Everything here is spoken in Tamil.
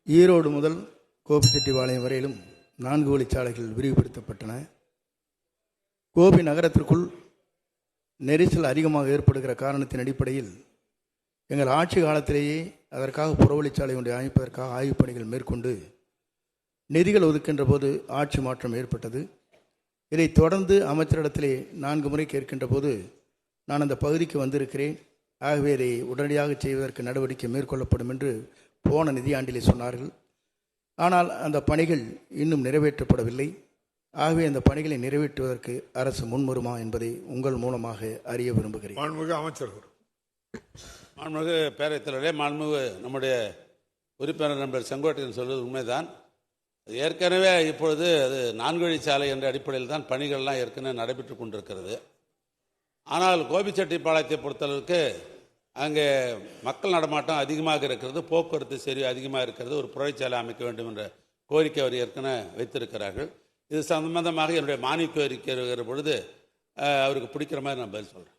ஈரோடு முதல் கோபிச்செட்டிப்பாளையம் வரையிலும் 4 வழிச்சாலைகள் விரிவுபடுத்தப்பட்டன. கோபி நகரத்திற்குள் நெரிசல் அதிகமாக ஏற்படுகிற காரணத்தின் அடிப்படையில் எங்கள் ஆட்சி காலத்திலேயே அதற்காக புறவழிச்சாலை ஒன்றை அமைப்பதற்காக ஆய்வுப் பணிகள் மேற்கொண்டு நிதிகள் ஒதுக்கின்ற போது ஆட்சி மாற்றம் ஏற்பட்டது. இதைத் தொடர்ந்து அமைச்சரிடத்திலே 4 முறை கேட்கின்ற போது நான் அந்த பகுதிக்கு வந்திருக்கிறேன், ஆகவே இதை உடனடியாக செய்வதற்கு நடவடிக்கை மேற்கொள்ளப்படும் என்று போன நிதியாண்டிலே சொன்னார்கள். ஆனால் அந்த பணிகள் இன்னும் நிறைவேற்றப்படவில்லை. ஆகவே அந்த பணிகளை நிறைவேற்றுவதற்கு அரசு முன்வருமா என்பதை உங்கள் மூலமாக அறிய விரும்புகிறேன். மாண்புமிகு அமைச்சர். மாண்புமிகு பேரவைத் தலைவரே, மாண்புமிகு நம்முடைய உறுப்பினர் நண்பர் செங்கோட்டையன் சொல்வது உண்மைதான். ஏற்கனவே இப்பொழுது அது 4 வழிச்சாலை என்ற அடிப்படையில் தான் பணிகள்லாம் ஏற்கனவே நடைபெற்று கொண்டிருக்கிறது. ஆனால் கோபிச்செட்டிப்பாளையத்தை பொறுத்தளவுக்கு அங்கே மக்கள் நடமாட்டம் அதிகமாக இருக்கிறது, போக்குவரத்து சரி அதிகமாக இருக்கிறது, ஒரு புறவழிச்சாலை அமைக்க வேண்டும் என்ற கோரிக்கை அவர் ஏற்கனவே வைத்திருக்கிறார்கள். இது சம்பந்தமாக என்னுடைய மானிய கோரிக்கை வருகிற பொழுது அவருக்கு பிடிக்கிற மாதிரி நான் பதில் சொல்கிறேன்.